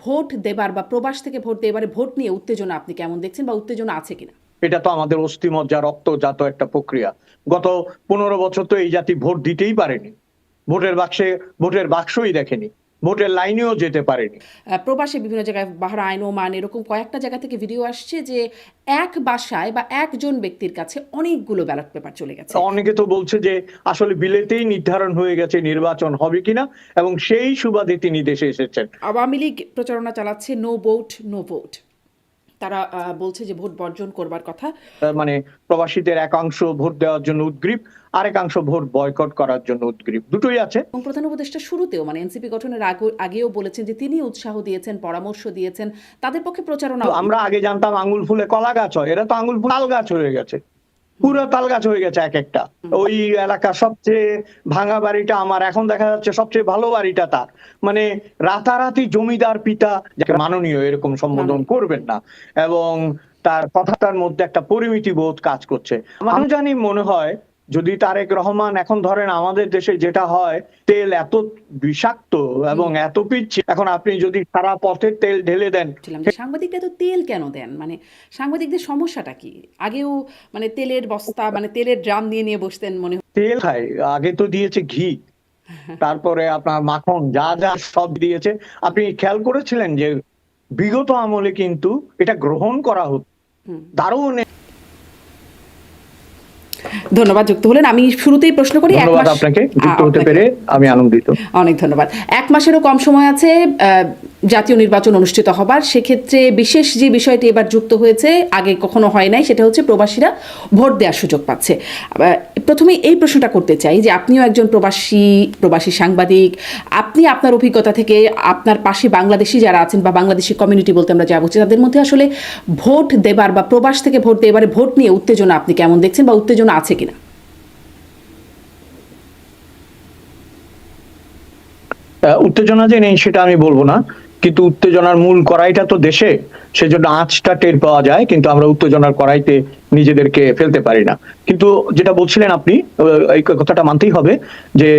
Vote দেবার বা প্রবাস থেকে ভোট দিয়ে এবারে ভোট নিয়ে উত্তেজনা আপনি কেমন দেখছেন বা উত্তেজনা আছে কিনা? এটা তো আমাদের অস্থিমজ্জা রক্তজাত একটা প্রক্রিয়া। গত 15 বছর তো এই জাতি ভোট দিতেই পারেনি। ভোটের বাক্সই দেখেনি, ভোটের লাইনেও যেতে পারেনি। প্রবাসে বিভিন্ন জায়গায় বাহরাইন, ওমান এরকম কয়েকটা জায়গা থেকে ভিডিও আসছে যে এক বাসায় বা একজন ব্যক্তির কাছে অনেকগুলো ব্যালট পেপার চলে গেছে। অনেকে তো বলছে যে আসলে বিলেতেই নির্ধারণ হয়ে গেছে নির্বাচন হবে কিনা, এবং সেই সুবাদে তিনি দেশে এসেছেন। আওয়ামী লীগ প্রচারণা চালাচ্ছে নো ভোট নো ভোট। তারা বলছে যে ভোট বর্জন করবার কথা। মানে প্রবাসীদের একাংশ ভোট দেওয়ার জন্য উদ্গ্রীব, আরেকাংশ ভোট বয়কট করার জন্য উদ্গ্রীব, দুটোই আছে। এবং প্রধান উপদেষ্টা শুরুতেও মানে এনসিপি গঠনের আগেও বলেছেন যে তিনি উৎসাহ দিয়েছেন, পরামর্শ দিয়েছেন, তাদের পক্ষে প্রচারণা। আমরা আগে জানতাম আঙ্গুল ফুলে কলা গাছ হয়, এরা তো আঙ্গুল ফুল তাল গাছ হয়ে গেছে, পুরো তাল গাছ হয়ে গেছে এক একটা। ওই এলাকার সবচেয়ে ভাঙা বাড়িটা আমার, এখন দেখা যাচ্ছে সবচেয়ে ভালো বাড়িটা তার। মানে রাতারাতি জমিদার পিতা, যাকে মাননীয় এরকম সম্বোধন করবেন না, এবং তার কথাটার মধ্যে একটা পরিমিতি বোধ কাজ করছে। আমি জানি, মনে হয় যদি তারেক রহমান, এখন ধরেন আমাদের দেশে যেটা হয়, তেল এত বিষাক্ত এবং এত পিচ্ছি, এখন আপনি যদি সারা পথের তেল ঢেলে দেন। সাংবাদিকরা তো তেল কেন দেন, মানে সাংবাদিকদের সমস্যাটা কি? আগেও মানে তেলের বস্তা মানে তেলের ড্রাম নিয়ে নিয়ে বসতেন মনে হয়। তেল খায়, আগে তো দিয়েছে ঘি, তারপরে আপনার মাখন, যা যা সব দিয়েছে। আপনি খেয়াল করেছিলেন যে বিগত আমলে কিন্তু এটা গ্রহণ করা হতো। দারুণ। ধন্যবাদ, যুক্ত হলেন। আমি শুরুতেই প্রশ্ন করি, ধন্যবাদ আপনাকে, যুক্ত হতে পেরে আমি আনন্দিত। অনেক ধন্যবাদ। 1 মাসেরও কম সময় আছে জাতীয় নির্বাচন অনুষ্ঠিত হবার। সেক্ষেত্রে বিশেষ যে বিষয়টি এবার যুক্ত হয়েছে, আগে কখনো হয় নাই, সেটা হচ্ছে প্রবাসীরা ভোট দেওয়ার সুযোগ পাচ্ছে। প্রথমে এই প্রশ্নটা করতে চাই যে আপনিও একজন প্রবাসী সাংবাদিক, আপনি আপনার অভিজ্ঞতা থেকে আপনার পাশে বাংলাদেশি যারা আছেন বা বাংলাদেশি কমিউনিটি বলতে আমরা যা বুঝছি, তাদের মধ্যে আসলে ভোট দেবার বা প্রবাস থেকে ভোট দিয়ে এবারে ভোট নিয়ে উত্তেজনা আপনি কেমন দেখছেন বা উত্তেজনা আছে কিনা? উত্তেজনা যে নেই সেটা আমি বলবো না, কিন্তু উত্তেজনার মূল কড়াইটা তো দেশে, সেজন্য আঁচটা টের পাওয়া যায়, কিন্তু আমরা উত্তেজনার কড়াইতে নিজেদেরকে ফেলতে পারি না। কিন্তু যেটা বলছিলেন আপনি, এই কথাটা মানতেই হবে যে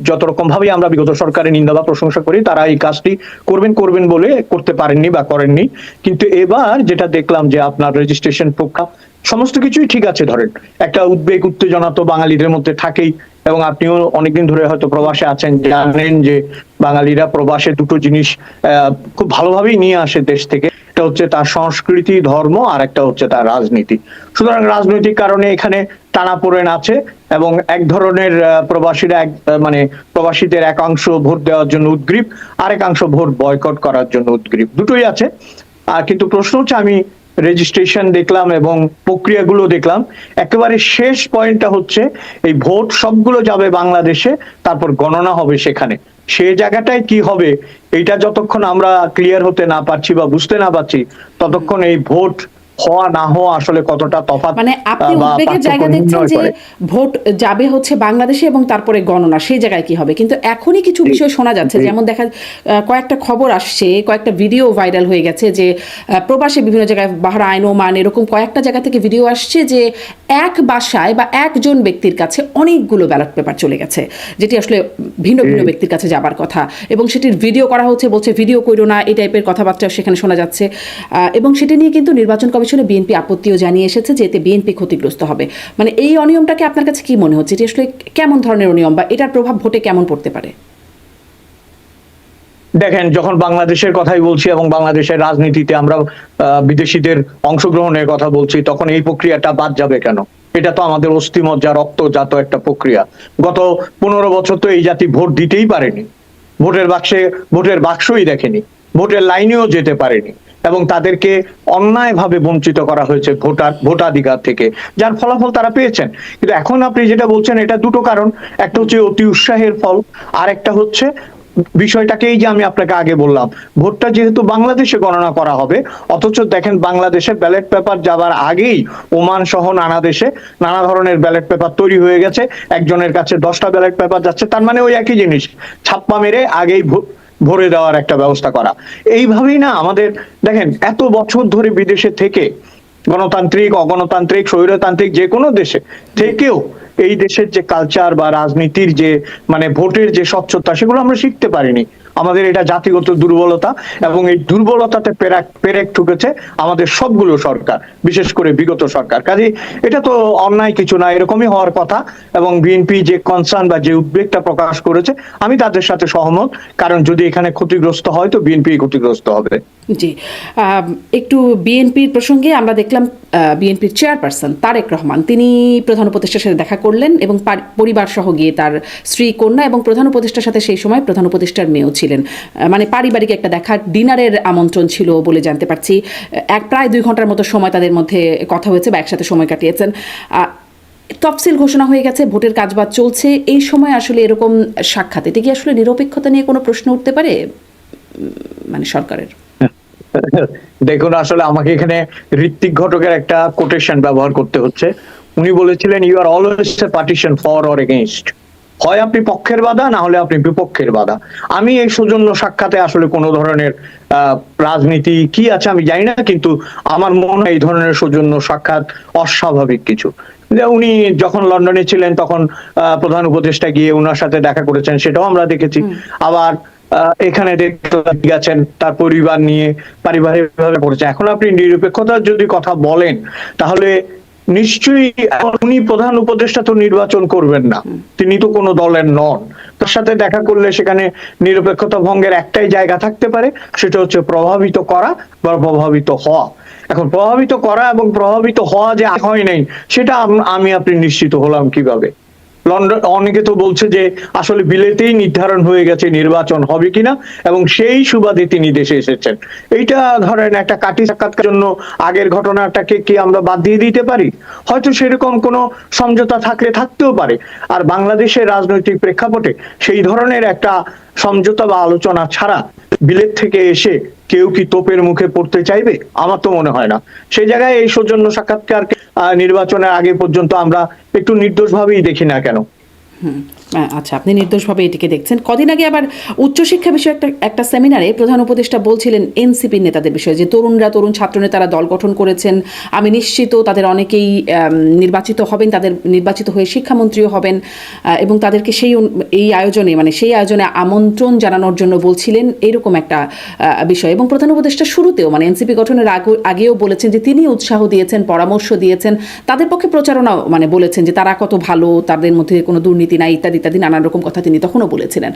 যত রকম ভাবে আমরা বিগত সরকারের নিন্দা বা প্রশংসা করি, তারা এই কাজটি করবেন বলে করতে পারেননি বা করেননি। কিন্তু এবার যেটা দেখলাম যে আপনার রেজিস্ট্রেশন প্রক্রিয়া সমস্ত কিছুই ঠিক আছে, ধরেন একটা উদ্বেগ উত্তেজনা তো বাঙালিদের মধ্যে থাকেই, এবং আপনিও অনেকদিন ধরে হয়তো প্রবাসে আছেন, জানেন যে বাঙালিরা প্রবাসে দুটো জিনিস খুব ভালোভাবেই নিয়ে আসে দেশ থেকে। একটা হচ্ছে তার সংস্কৃতি ধর্ম, আর একটা হচ্ছে তার রাজনীতি। সুতরাং রাজনৈতিক কারণে এখানে টানাপোড়েন আছে, এবং এক ধরনের প্রবাসীরা মানে প্রবাসীদের একাংশ ভোট দেওয়ার জন্য উদ্গ্রীব, আরেকাংশ ভোট বয়কট করার জন্য উদ্গ্রীব, দুটোই আছে। আর কিন্তু প্রশ্ন হচ্ছে, আমি রেজিস্ট্রেশন দেখলাম এবং প্রক্রিয়াগুলো দেখলাম, একেবারে শেষ পয়েন্টটা হচ্ছে এই ভোট সবগুলো যাবে বাংলাদেশে, তারপর গণনা হবে সেখানে। সে জায়গাটায় কি হবে, এটা যতক্ষণ আমরা ক্লিয়ার হতে না পারছি বা বুঝতে না পারছি, ততক্ষণ এই ভোট হওয়া না হওয়া আসলে কতটা তফাৎ। মানে আপনি উদ্বেগের জায়গা দেখছেন যে ভোট যাবে হচ্ছে বাংলাদেশে এবং তারপরে গণনা, সেই জায়গায় কি হবে। কিন্তু এখনই কিছু বিষয় শোনা যাচ্ছে, যেমন কয়েকটা খবর আসছে, কয়েকটা ভিডিও ভাইরাল হয়ে গেছে যে প্রবাসে বিভিন্ন জায়গায় বাহরাইন, ওমান এরকম কয়েকটা জায়গা থেকে ভিডিও আসছে যে এক বাসায় বা একজন ব্যক্তির কাছে অনেকগুলো ব্যালট পেপার চলে গেছে, যেটি আসলে ভিন্ন ভিন্ন ব্যক্তির কাছে যাবার কথা, এবং সেটির ভিডিও করা হচ্ছে, বলছে ভিডিও করো না, এই টাইপের কথাবার্তা সেখানে শোনা যাচ্ছে। এবং সেটি নিয়ে কিন্তু নির্বাচন কমিশনে বিএনপি আপত্তিও জানিয়ে এসেছে যে এতে বিএনপি ক্ষতিগ্রস্ত হবে। মানে এই অনিয়মটাকে আপনার কাছে কি মনে হচ্ছে, এটি আসলে কেমন ধরনের অনিয়ম বা এটার প্রভাব ভোটে কেমন পড়তে পারে? দেখেন, যখন বাংলাদেশের কথাই বলছি এবং বাংলাদেশের রাজনীতিতে আমরা বিদেশিদের অংশগ্রহণের কথা বলছি, তখন এই প্রক্রিয়াটা বাদ যাবে কেন? এটা তো আমাদের অস্থিমজ্জা রক্তজাত একটা প্রক্রিয়া। গত 15 বছর তো এই জাতি ভোট দিতেই পারেনি, ভোটের বাক্সই দেখেনি, ভোটের লাইনেও যেতে পারেনি, এবং তাদেরকে অন্যায়ভাবে বঞ্চিত করা হয়েছে ভোটাধিকার থেকে, যার ফলাফল তারা পেয়েছেন। কিন্তু এখন আপনি যেটা বলছেন, এটা দুটো কারণ, একটা হচ্ছে অতি উৎসাহের ফল, আর একটা হচ্ছে বিষয়টাকেই যে আমি আপনাকে আগে বললাম, ভোটটা যেহেতু বাংলাদেশে গণনা করা হবে, অথচ দেখেন বাংলাদেশে ব্যালট পেপার যাবার আগেই ওমান সহ নানা দেশে নানা ধরনের ব্যালট পেপার তৈরি হয়ে গেছে, একজনের কাছে 10টা ব্যালট পেপার যাচ্ছে, তার মানে ওই একই জিনিস, ছাপ্পা মেরে আগেই ভরে দেওয়ার একটা ব্যবস্থা করা। এইভাবেই না আমাদের, দেখেন এত বছর ধরে বিদেশে থেকে, গণতান্ত্রিক অগণতান্ত্রিক স্বৈরতান্ত্রিক যে কোনো দেশে থেকেও এই দেশের যে কালচার বা রাজনীতির যে মানে ভোটের যে স্বচ্ছতা, সেগুলো আমরা শিখতে পারিনি। আমাদের এটা জাতিগত দুর্বলতা, এবং এই দুর্বলতাতে পেরেক ঠুকেছে আমাদের সবগুলো সরকার, বিশেষ করে বিগত সরকার। কাজে এটা তো অন্যায় কিছু না, এরকমই হওয়ার কথা। এবং বিএনপি যে কনসার্ন বা যে উদ্বেগটা প্রকাশ করেছে, আমি তাদের সাথে সহমত, কারণ যদি এখানে ক্ষতিগ্রস্ত হয় তো বিএনপি ক্ষতিগ্রস্ত হবে। জি, একটু বিএনপির প্রসঙ্গে আমরা দেখলাম বিএনপির চেয়ারপারসন তারেক রহমান তিনি প্রধান উপদেষ্টার সাথে দেখা করলেন এবং পরিবার সহ গিয়ে তার স্ত্রী, কন্যা এবং প্রধান উপদেষ্টার সাথে সেই সময় প্রধান উপদেষ্টার মেয়েও ছিলেন। মানে পারিবারিক একটা দেখা, ডিনারের আমন্ত্রণ ছিল বলে জানতে পারছি। প্রায় 2 ঘন্টার মতো সময় তাদের মধ্যে কথা হয়েছে বা একসাথে সময় কাটিয়েছেন। তফসিল ঘোষণা হয়ে গেছে, ভোটের কাজবাজ চলছে, এই সময় আসলে এরকম সাক্ষাৎ, এটা কি আসলে নিরপেক্ষতা নিয়ে কোনো প্রশ্ন উঠতে পারে মানে সরকারের? দেখুন, আসলে আমাকে এখানে ঋত্বিক ঘটকের একটা কোটেশন ব্যবহার করতে হচ্ছে। উনি বলেছিলেন, you are always a partition for or against. হয় আপনি পক্ষের বাধা, না হলে আপনি বিপক্ষের বাধা। আমি এই সৌজন্য সাক্ষাতে আসলে কোনো ধরনের রাজনীতি কি আছে আমি জানি না, কিন্তু আমার মনে হয় এই ধরনের সৌজন্য সাক্ষাৎ অস্বাভাবিক কিছু। উনি যখন লন্ডনে ছিলেন তখন প্রধান উপদেষ্টা গিয়ে উনার সাথে দেখা করেছেন, সেটাও আমরা দেখেছি। আবার এখানে দেখতে গেছেন তার পরিবার নিয়ে পারিবারিক ভাবে করেছে। এখন আপনি নিরপেক্ষতার যদি কথা বলেন, তাহলে নিশ্চয়ই উনি প্রধান উপদেষ্টা তো নির্বাচন করবেন না, তিনি তো কোনো দলের নন। তার সাথে দেখা করলে সেখানে নিরপেক্ষতা ভঙ্গের একটাই জায়গা থাকতে পারে, সেটা হচ্ছে প্রভাবিত করা বা প্রভাবিত হওয়া। এখন প্রভাবিত করা এবং প্রভাবিত হওয়া যে হয় নাই, সেটা আমি আপনি নিশ্চিত হলাম কিভাবে? লন্ডন অনেকে তো বলছে যে আসলে বিলেতেই নির্ধারণ হয়ে গেছে নির্বাচন হবে কিনা, এবং সেই সুবাদে তিনি দেশে এসেছেন। এইটা ধরেন একটা কাটি সাক্ষাৎকার জন্য আগের ঘটনাটাকে কি আমরা বাদ দিয়ে দিতে পারি? হয়তো সেরকম কোনো সমঝোতা থাকতেও পারে। আর বাংলাদেশের রাজনৈতিক প্রেক্ষাপটে সেই ধরনের একটা সমঝোতা বা আলোচনা ছাড়া বিলেত থেকে এসে কেউ কি তোপের মুখে পড়তে চাইবে? আমার তো মনে হয় না। সেই জায়গায় এই সৌজন্য সাক্ষাৎকার নির্বাচনের আগে পর্যন্ত আমরা একটু নির্দোষভাবেই দেখি না কেন? আচ্ছা, আপনি নির্দোষভাবে এটিকে দেখছেন। কদিন আগে আবার উচ্চশিক্ষা বিষয়ে একটা সেমিনারে প্রধান উপদেষ্টা বলছিলেন এনসিপির নেতাদের বিষয়ে, যে তরুণ ছাত্রনেতারা দল গঠন করেছেন, আমি নিশ্চিত তাদের অনেকেই নির্বাচিত হবেন, তাদের নির্বাচিত হয়ে শিক্ষামন্ত্রীও হবেন, এবং তাদেরকে সেই আয়োজনে আমন্ত্রণ জানানোর জন্য বলছিলেন, এইরকম একটা বিষয়। এবং প্রধান উপদেষ্টা শুরুতেও মানে এনসিপি গঠনের আগেও বলেছেন যে তিনি উৎসাহ দিয়েছেন, পরামর্শ দিয়েছেন, তাদের পক্ষে প্রচারণা মানে বলেছেন যে তারা কত ভালো, তাদের মধ্যে কোনো দুর্নীতি নাই, ইত্যাদি ইত্যাদি নানান রকম কথা তিনি তখনও বলেছিলেন।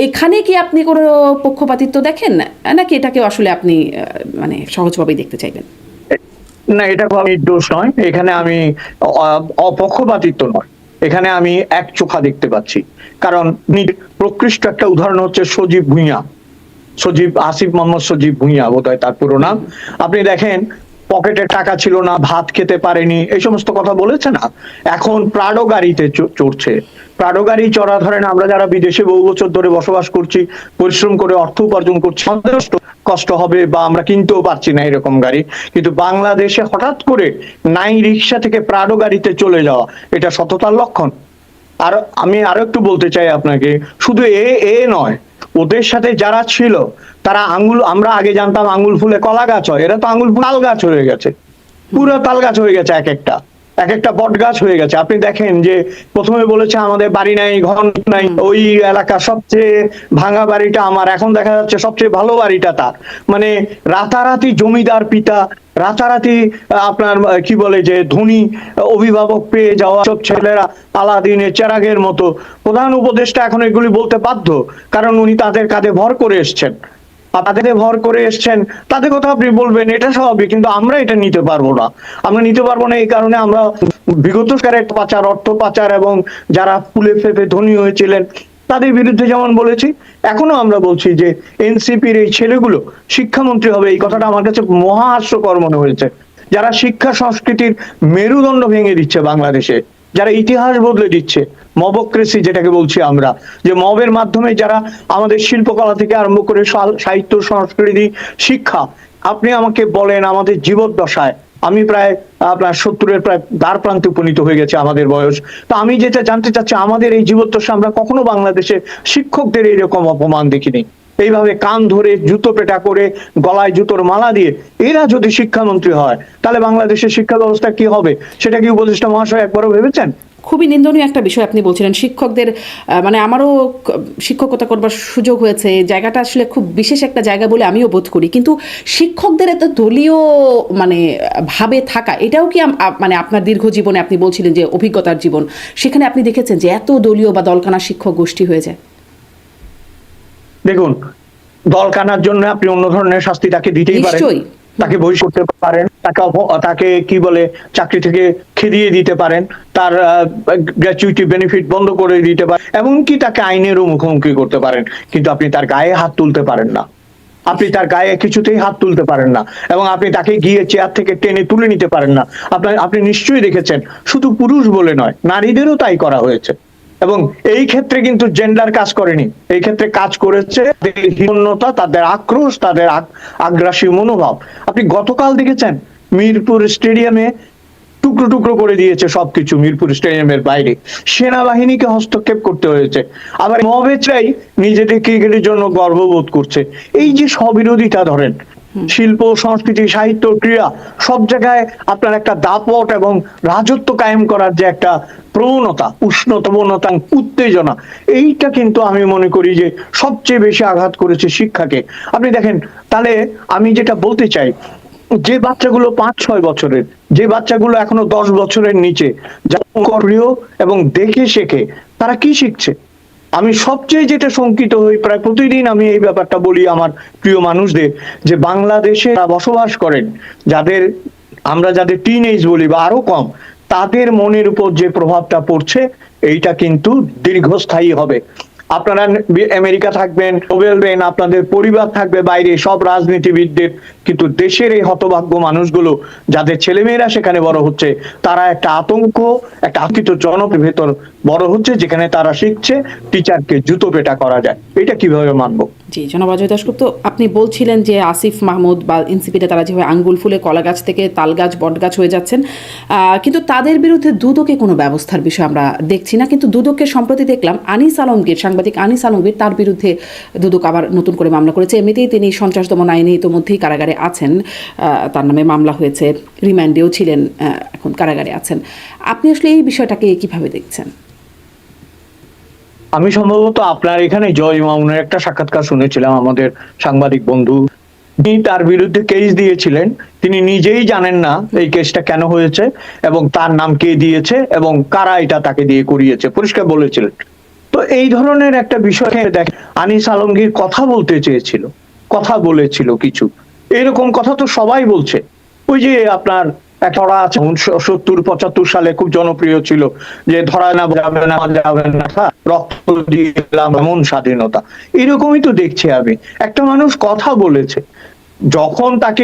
এখানে কি আপনি কোনো পক্ষপাতিত্ব দেখেন, নাকি এটাকেও আসলে আপনি মানে সহজভাবেই দেখতে চাইবেন? না, এটা আমি দোষ নয়, এখানে আমি অপক্ষপাতিত্ব নয়, এখানে আমি এক চোখা দেখতে পাচ্ছি। কারণ প্রকৃষ্ট একটা উদাহরণ হচ্ছে আসিফ মোহাম্মদ সজীব ভুঁইয়া, বোধহয় তার পুরো নাম। আপনি দেখেন, পকেটে টাকা ছিল না, ভাত খেতে পারেনি, এই সমস্ত কথা বলেছে না। এখন প্রাডো গাড়িতে চড়ছে। প্রাডো গাড়ি চড়া, ধরেন আমরা যারা বিদেশে বহু বছর ধরে বসবাস করছি, পরিশ্রম করে অর্থ উপার্জন করছি, আমাদের কষ্ট হবে বা আমরা কিনতেও পারছি না এরকম গাড়ি। কিন্তু বাংলাদেশে হঠাৎ করে নাই রিক্সা থেকে প্রাডো গাড়িতে চলে যাওয়া, এটা সততার লক্ষণ? আর আমি আরো একটু বলতে চাই আপনাকে, শুধু এ নয়, ওদের সাথে যারা ছিল তারা আমরা আগে জানতাম আঙ্গুল ফুলে কলা গাছ হয়, এরা তো আঙ্গুল ফুল তাল গাছ হয়ে গেছে, পুরো তাল গাছ হয়ে গেছে, এক একটা বট গাছ হয়ে গেছে। আপনি দেখেন যে প্রথমে বলেছে আমাদের বাড়ি নাই, ঘর নাই, ওই এলাকা সবচেয়ে ভাঙা বাড়িটা আমার, এখন দেখা যাচ্ছে সবচেয়ে ভালো বাড়িটা তার। মানে রাতারাতি জমিদার পিতা, রাতারাতি আপনার কি বলে যে ধনী অভিভাবক পেয়ে যাওয়া সব ছেলেরা আলাদিনের চেরাগের মতো। প্রধান উপদেষ্টা এখন এগুলি বলতে বাধ্য, কারণ উনি তাদের কাঁধে ভর করে এসছেন। তাদের কথা আপনি বলবেন, এটা স্বাভাবিক, কিন্তু আমরা এটা নিতে পারবো না। এই কারণে আমরা বিগত পাচার, অর্থ পাচার এবং যারা ফুলে ফেপে ধনী হয়েছিলেন তাদের বিরুদ্ধে যেমন বলেছি, এখনো আমরা বলছি যে এনসিপির এই ছেলেগুলো শিক্ষামন্ত্রী হবে, এই কথাটা আমার কাছে মহা হাস্যকর মনে হয়েছে। যারা শিক্ষা সংস্কৃতির মেরুদণ্ড ভেঙে দিচ্ছে বাংলাদেশে, যারা ইতিহাস বদলে দিচ্ছে, মবক্রেসি যেটাকে বলছি আমরা, যে মবের মাধ্যমে যারা আমাদের শিল্পকলা থেকে আরম্ভ করে সাহিত্য, সংস্কৃতি, শিক্ষা, আপনি আমাকে বলেন আমাদের জীবদ্দশায়, আমি প্রায় আপনার 70-এর প্রায় দ্বার প্রান্তে উপনীত হয়ে গেছে আমাদের বয়স। তো আমি যেটা জানতে চাচ্ছি, আমাদের এই জীবদ্দশা আমরা কখনো বাংলাদেশে শিক্ষকদের এইরকম অপমান দেখিনি। এইভাবে কান ধরে, জুতো পেটা করে, গলায় জুতোর মালা দিয়ে এরা যদি শিক্ষামন্ত্রী হয়, তাহলে বাংলাদেশের শিক্ষা ব্যবস্থা কি হবে? সেটা কি উপদেষ্টা মহাশয় একবারও ভেবেছেন? খুবই নিন্দনীয় একটা বিষয় আপনি বলছিলেন শিক্ষকদের, মানে আমারও শিক্ষকতা করবার সুযোগ হয়েছে, জায়গাটা আসলে খুব বিশেষ একটা জায়গা বলে আমিও বোধ করি, কিন্তু শিক্ষকদের এত দলীয় মানে ভাবে থাকা, এটাও কি মানে আপনার দীর্ঘ জীবনে আপনি বলছিলেন যে অভিজ্ঞতার জীবন, সেখানে আপনি দেখেছেন যে এত দলীয় বা দলকানা শিক্ষক গোষ্ঠী হয়ে যায়? দেখুন, দল কানার জন্য আপনি অন্য ধরনের শাস্তি তাকে দিতেই পারেন, নিশ্চয়ই। তাকে বহিষ্কার করতে পারেন, তাকে কি বলে চাকরি থেকে খেদিয়ে দিতে পারেন, তার গ্র্যাচুইটি বেনিফিট বন্ধ করে দিতে পারেন, এমনকি তাকে আইনেরও মুখোমুখি করতে পারেন, কিন্তু আপনি তার গায়ে হাত তুলতে পারেন না। আপনি তার গায়ে কিছুতেই হাত তুলতে পারেন না, এবং আপনি তাকে গিয়ে চেয়ার থেকে টেনে তুলে নিতে পারেন না। আপনি নিশ্চয়ই দেখেছেন, শুধু পুরুষ বলে নয়, নারীদেরও তাই করা হয়েছে। এবং এই ক্ষেত্রে কিন্তু জেন্ডার কাজ করেনি, এই ক্ষেত্রে কাজ করেছে তাদের হীনতা, তাদের আক্রোশ, তাদের আগ্রাসী মনোভাব। আপনি গতকাল দেখেছেন মিরপুর স্টেডিয়ামে টুকরো টুকরো করে দিয়েছে সবকিছু, মিরপুর স্টেডিয়ামের বাইরে সেনাবাহিনীকে হস্তক্ষেপ করতে হয়েছে। আবার মবেচাই নিজেদের ক্রিকেটের জন্য গর্ববোধ করছে। এই যে স্ববিরোধিতা, ধরেন শিল্প, সংস্কৃতি, সাহিত্য, ক্রীড়া, সব জায়গায় আপনার একটা দাপট এবং রাজত্ব কায়েম করার যে একটা প্রবণতা, উষ্ণতমনতা, উত্তেজনা, এইটা কিন্তু আমি মনে করি যে সবচেয়ে বেশি আঘাত করেছে শিক্ষাকে। আপনি দেখেন, তাহলে আমি যেটা বলতে চাই, যে বাচ্চাগুলো 5-6 বছরের, যে বাচ্চাগুলো এখনো 10 বছরের নিচে, যারা প্রিয় এবং দেখে শেখে, তারা কি শিখছে? আমি সবচেয়ে যেটা শঙ্কিত হই, প্রায় প্রতিদিন আমি এই ব্যাপারটা বলি আমার প্রিয় মানুষদের, যে বাংলাদেশে বসবাস করেন যাদের টিনেজ বলি বা আরো কম, তাদের মনের উপর যে প্রভাবটা পড়ছে, এইটা কিন্তু দীর্ঘস্থায়ী হবে। আপনারা আমেরিকা থাকবেন, নোবেল, আপনাদের পরিবার থাকবে বাইরে, সব রাজনীতিবিদদের, কিন্তু দেশের এই হতভাগ্য মানুষগুলো যাদের ছেলেমেয়েরা সেখানে বড় হচ্ছে, তারা একটা আতঙ্ক, একটা আতঙ্কিত জনপদের ভেতর বড় হচ্ছে, যেখানে তারা শিখছে টিচারকে জুতো পেটা করা যায়। এটা কিভাবে মানবো? জি, জনাব অজয় দাশগুপ্ত, আপনি বলছিলেন যে আসিফ মাহমুদ বা এনসিপিতে তারা যেভাবে আঙ্গুল ফুলে কলা গাছ থেকে তাল গাছ বট গাছ হয়ে যাচ্ছেন, কিন্তু তাদের বিরুদ্ধে দুদকে কোনো ব্যবস্থার বিষয় আমরা দেখছি না। কিন্তু দুদককে সম্প্রতি দেখলাম আনিস আলমগীর, সাংবাদিক আনিস আলমগীর, তার বিরুদ্ধে দুদক আবার নতুন করে মামলা করেছে। এমনিতেই তিনি সন্ত্রাস দমন আইনে ইতোমধ্যেই কারাগারে আছেন, তার নামে মামলা হয়েছে, রিমান্ডেও ছিলেন, এখন কারাগারে আছেন। আপনি আসলে এই বিষয়টাকে কিভাবে দেখছেন? আমি সম্ভবত আপনার এখানে জয় মামুনের একটা সাক্ষাৎকার শুনেছিলাম, আমাদের সাংবাদিক বন্ধু, তিনি তার বিরুদ্ধে কেস দিয়েছিলেন, তিনি নিজেই জানেন না এই কেসটা কেন হয়েছে এবং তার নাম কে দিয়েছে এবং কারা এটা তাকে দিয়ে করিয়েছে, পরিষ্কার বলেছিলেন। তো এই ধরনের একটা বিষয় দেখেন, আনিস আলমগীর কথা বলতে চেয়েছিল, কথা বলেছিল কিছু, এরকম কথা তো সবাই বলছে। ওই যে আপনার একটা আছে 70-75 সালে খুব জনপ্রিয় ছিল, যে ধরা না যাবে না যাবে না, রক্ত দিলাম এমন স্বাধীনতা। এরকমই তো দেখছি আমি, একটা মানুষ কথা বলেছে, যখন তাকে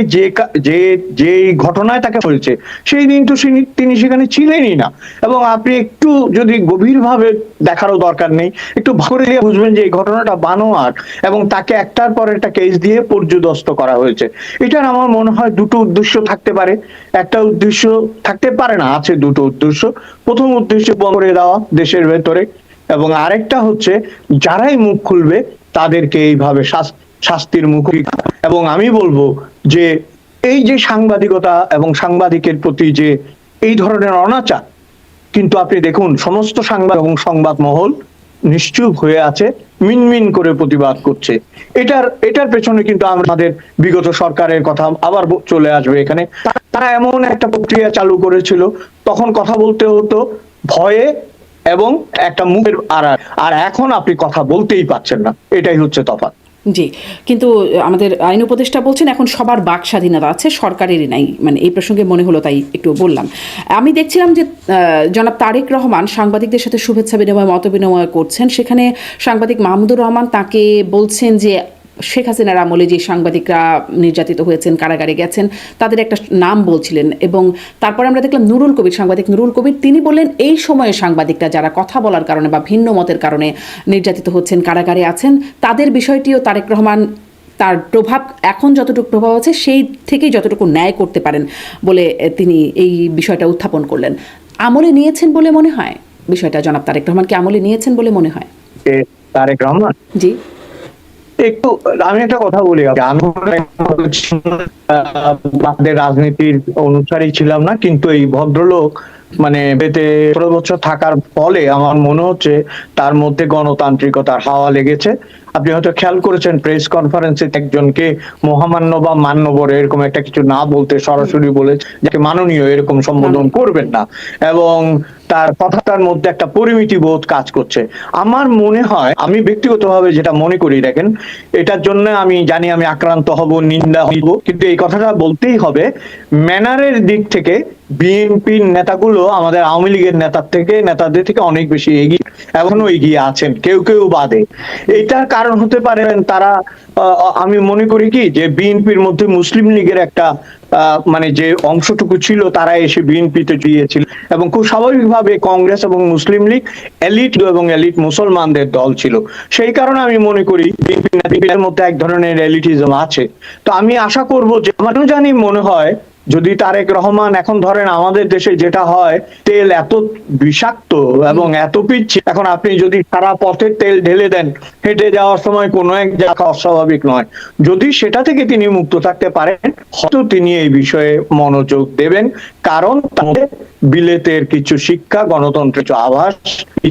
যে ঘটনায় তাকে হয়েছে সেই দিন তো তিনি সেখানে ছিলেনই না। এবং আপনি একটু যদি গভীরভাবে দেখারও দরকার নেই, একটু করে দিয়ে বুঝবেন যে এই ঘটনাটা বানোয়াট, এবং তাকে একটার পর একটা কেস দিয়ে পর্যুদস্ত করা হয়েছে। এটার আমার মনে হয় দুটো উদ্দেশ্য থাকতে পারে। একটা উদ্দেশ্য থাকতে পারে না, আছে দুটো উদ্দেশ্য। প্রথম উদ্দেশ্য বন্ধ করে দেওয়া দেশের ভেতরে, এবং আরেকটা হচ্ছে যারাই মুখ খুলবে তাদেরকে এইভাবে শাস্তির মুখে। এবং আমি বলবো যে এই যে সাংবাদিকতা এবং সাংবাদিকের প্রতি যে এই ধরনের অনাচার, কিন্তু আপনি দেখুন সমস্ত সাংবাদিক এবং সংবাদ মহল নিশ্চুপ হয়ে আছে, মিনমিন করে প্রতিবাদ করছে। এটার পেছনে কিন্তু আমাদের বিগত সরকারের কথা আবার চলে আসবে এখানে। তারা এমন একটা প্রক্রিয়া চালু করেছিল, তখন কথা বলতে হতো ভয়ে এবং একটা মুখের আড়াল, আর এখন আপনি কথা বলতেই পাচ্ছেন না। এটাই হচ্ছে তফাৎ। জি, কিন্তু আমাদের আইন উপদেষ্টা বলছেন এখন সবার বাক স্বাধীনতা আছে, সরকারেরই নাই, মানে এই প্রসঙ্গে মনে হলো তাই একটু বললাম। আমি দেখছিলাম যে জনাব তারেক রহমান সাংবাদিকদের সাথে শুভেচ্ছা বিনিময়, মত বিনিময় করছেন। সেখানে সাংবাদিক মাহমুদুর রহমান তাকে বলছেন যে শেখ হাসিনার আমলে যে সাংবাদিকরা নির্যাতিত হয়েছেন, কারাগারে গেছেন, তাদের একটা নাম বলছিলেন। এবং তারপরে আমরা দেখলাম নুরুল কবির, সাংবাদিক নুরুল কবির, তিনি বললেন এই সময়ে সাংবাদিকরা যারা কথা বলার কারণে বা ভিন্ন মতের কারণে নির্যাতিত হচ্ছেন, কারাগারে আছেন, তাদের বিষয়টিও তারেক রহমান তার প্রভাব, এখন যতটুকু প্রভাব আছে সেই থেকেই যতটুকু ন্যায় করতে পারেন বলে তিনি এই বিষয়টা উত্থাপন করলেন। আমলে নিয়েছেন বলে মনে হয় বিষয়টা? জনাব তারেক রহমান কি আমলে নিয়েছেন বলে মনে হয়? তারেক রহমান, জি, একটু আমি একটা কথা বলি, আমাদের রাজনীতির অনুসারী ছিলাম না, কিন্তু এই ভদ্রলোক মানে এতে ১৬ বছর থাকার ফলে আমার মনে হচ্ছে তার মধ্যে গণতান্ত্রিকতার হাওয়া লেগেছে। আপনি হয়তো খেয়াল করেছেন প্রেস কনফারেন্সে একজনকে মহামান্য বা মান্যবর এরকম একটা কিছু না বলতে সরাসরি বলে যাকে মাননীয় এরকম সম্বোধন করবেন না, এবং তার কথাটার মধ্যে একটা পরিমিতি বোধ কাজ করছে। আমার মনে হয়, আমি ব্যক্তিগতভাবে যেটা মনে করি, দেখেন, এটার জন্য আমি জানি আমি আক্রান্ত হব, নিন্দা হইব, কিন্তু এই কথাটা বলতেই হবে, ম্যানারের দিক থেকে বিএনপির নেতাগুলো আমাদের আওয়ামী লীগের নেতাদের থেকে অনেক বেশি এগিয়ে, এখনো এগিয়ে আছেন, কেউ কেউ বাদে। এইটার কারণ হতে পারে তারা, আমি মনে করি কি যে বিএনপির মধ্যে মুসলিম লীগের একটা মানে যে অংশটুকু ছিল তারা এসে বিএনপিতে দিয়েছিল, এবং খুব স্বাভাবিকভাবে কংগ্রেস এবং মুসলিম লীগ এলিট এবং এলিট মুসলমানদের দল ছিল। সেই কারণে আমি মনে করি বিএনপির মধ্যে এক ধরনের এলিটিজম আছে। তো আমি আশা করব যে, আমার জানি মনে হয় যদি তারেক রহমান, এখন ধরেন আমাদের দেশে যেটা হয়, তেল এত বিষাক্ত এবং এত পিচ্ছি, এখন আপনি যদি সারা পথে তেল ঢেলে দেন, হেঁটে যাওয়ার সময় কোনো এক জায়গা অস্বাভাবিক নয়। যদি সেটা থেকে তিনি মুক্ত থাকতে পারেন, হয়তো তিনি এই বিষয়ে মনোযোগ দেবেন, কারণ তাদের বিলেতের কিছু শিক্ষা, গণতন্ত্রের কিছু আভাস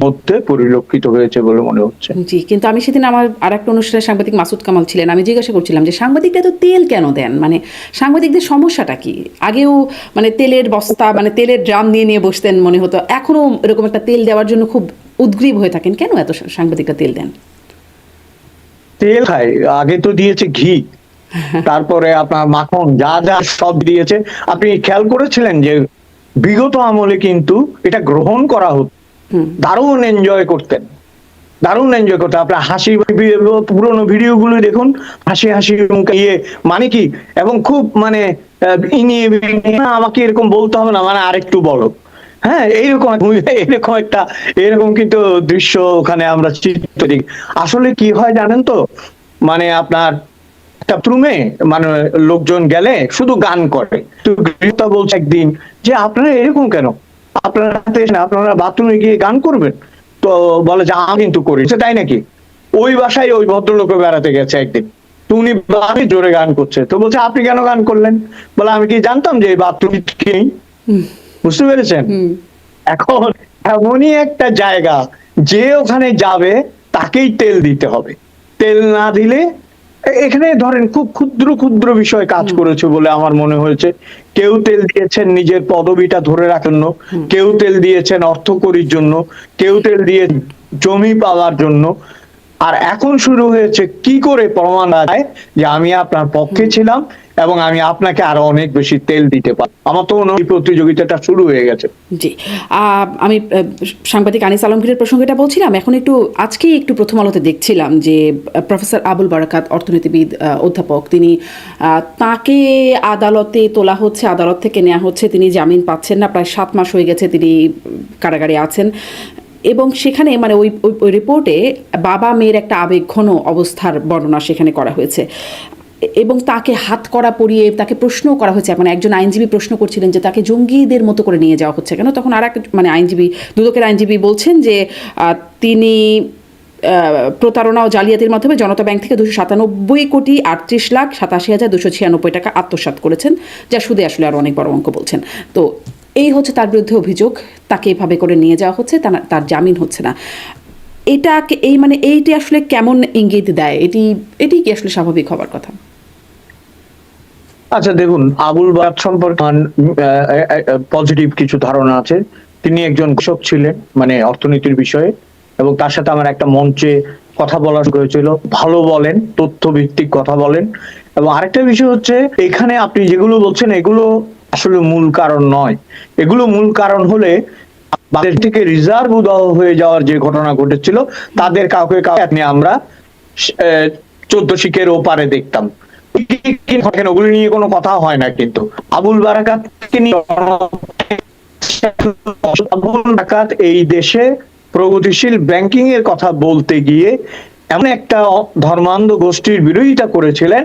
মধ্যে পরিলক্ষিত হয়েছে বলে মনে হচ্ছে। জি, কিন্তু আমি সেদিন আমার আরেকটা অনুষ্ঠানে সাংবাদিক মাসুদ কামাল ছিলেন, আমি জিজ্ঞাসা করছিলাম যে সাংবাদিকরা তো তেল কেন দেন, মানে সাংবাদিকদের সমস্যাটা কি? আগেও মানে তেলের বস্তা, মানে তেলের ড্রাম নিয়ে নিয়ে বসতেন মনে হতো, এখনো এরকম একটা তেল দেওয়ার জন্য খুব উদ্গ্রীব হয়ে থাকেন, কেন এত সাংবাদিকরা তেল দেন? তেল খায়, আগে তো দিয়েছে ঘি, তারপরে আপনার মাখন, যা যা সব দিয়েছে। আপনি খেয়াল করেছিলেন যে বিগত আমলে কিন্তু এটা গ্রহণ করা হতো, দারুণ এনজয় করতেন, দারুণ এনজয় করতেন। আপনার হাসি, পুরোনো ভিডিও গুলো দেখুন, হাসি হাসি মুখে ইয়ে, মানে কি, এবং খুব মানে ইনিয়ে বিনিয়ে, না আমাকে এরকম বলতে হবে না, মানে আরেকটু বলো, হ্যাঁ, এরকম কিন্তু দৃশ্য ওখানে আমরা চিত্র দেখি। আসলে কি হয় জানেন তো, মানে আপনার একটা বাথরুমে মানে লোকজন গেলে শুধু গান করে, তো গৃহীতা বলছে একদিন যে আপনারা এরকম কেন, আপনারা বাথরুমে গিয়ে গান করবেন? তো বলে যে আমি কিন্তু করি। তাই নাকি? ওই বাসায় ওই ভদ্রলোকে বেড়াতে গেছে একদিন, তো উনি বাড়ি জোরে গান করছে, তো বলছে আপনি কেন গান করলেন? বলে আমি কি জানতাম যে এই বাথরুম নেই? বুঝতে পেরেছেন? এখন এমনই একটা জায়গা, যে ওখানে যাবে তাকেই তেল দিতে হবে, তেল না দিলে, এখানে ধরেন খুব ক্ষুদ্র ক্ষুদ্র বিষয় কাজ করেছে বলে আমার মনে হয়েছে। কেউ তেল দিয়েছেন নিজের পদবিটা ধরে রাখার জন্য, কেউ তেল দিয়েছেন অর্থকড়ির জন্য, কেউ তেল দিয়ে জমি পাওয়ার জন্য। আর এখন শুরু হয়েছে কি করে প্রমাণ যায় যে আমি আপনার পক্ষে ছিলাম এবং আমি আপনাকে আরো অনেক বেশি তেল দিতে পারি। আমার তো এই প্রতিযোগিতাটা শুরু হয়ে গেছে। জি, আমি সাংবাদিক আনিস আলমগীরের প্রসঙ্গটা বলছিলাম, এখন আজকেই একটু প্রথম আলোতে দেখছিলাম যে প্রফেসর আবুল বারাকাত, অর্থনীতিবিদ, অধ্যাপক, তিনি তাকে আদালতে তোলা হচ্ছে, আদালত থেকে নেওয়া হচ্ছে, তিনি জামিন পাচ্ছেন না, প্রায় 7 মাস হয়ে গেছে তিনি কারাগারে আছেন, এবং সেখানে মানে ওই রিপোর্টে বাবা মেয়ের একটা আবেগঘন অবস্থার বর্ণনা সেখানে করা হয়েছে, এবং তাকে হাত করা পরিয়ে তাকে প্রশ্ন করা হয়েছে। মানে একজন আইনজীবী প্রশ্ন করছিলেন যে তাকে জঙ্গিদের মতো করে নিয়ে যাওয়া হচ্ছে কেন, তখন আর এক মানে আইনজীবী, দুদকের আইনজীবী বলছেন যে তিনি প্রতারণা ও জালিয়াতির মাধ্যমে জনতা ব্যাংক থেকে 297,38,87,296 টাকা আত্মসাৎ করেছেন, যা সুদে আসলে আরও অনেক বড় অঙ্ক বলছেন। তো এই হচ্ছে তার বিরুদ্ধে অভিযোগ, তাকে এভাবে করে নিয়ে যাওয়া হচ্ছে, তার জামিন হচ্ছে না। এটাকে এইটি আসলে কেমন ইঙ্গিত দেয়? এটি কি আসলে স্বাভাবিক হবার কথা? আচ্ছা দেখুন, আবুল বারাত সম্পর্কে পজিটিভ কিছু ধারণা আছে। তিনি একজন কৃষক ছিলেন, মানে অর্থনীতির বিষয়ে, এবং তার সাথে আমার একটা মঞ্চে কথা বলা হয়েছিল। ভালো বলেন, তথ্য ভিত্তিক কথা বলেন। এবং আরেকটা বিষয় হচ্ছে, এখানে আপনি যেগুলো বলছেন এগুলো আসলে মূল কারণ নয়। এগুলো মূল কারণ হলে বাংলাদেশ থেকে রিজার্ভ উধাও হয়ে যাওয়ার যে ঘটনা ঘটেছিল, তাদের কাউকে আমরা 14 শিখের ওপারে দেখতাম। ওগুলো নিয়ে কোনো কথা হয় না, কিন্তু আবুল বারাকাতকে নিয়ে, আবুল বারাকাত এই দেশে প্রগতিশীল ব্যাংকিং এর কথা বলতে গিয়ে এমন একটা ধর্মান্ধ গোষ্ঠীর বিরোধিতা করেছিলেন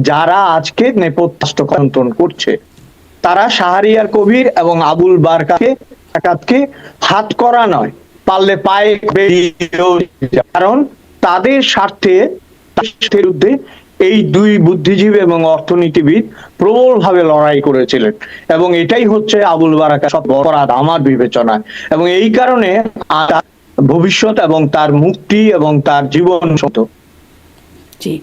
যারা আজকে নেপথ্য নিয়ন্ত্রণ করছে। তারা শাহরিয়ার কবির এবং আবুল বারাকাতকে হাত করা নয়, পারলে পায়ে, কারণ তাদের স্বার্থে বিরুদ্ধে এই দুই বুদ্ধিজীবী এবং অর্থনীতিবিদ প্রবলভাবে লড়াই করেছিলেন, এবং এটাই হচ্ছে আবুল বারাকার সব বড় অপরাধ আমার বিবেচনায়। এবং এই কারণে তার ভবিষ্যৎ এবং তার মুক্তি এবং তার জীবন সত্য। জি।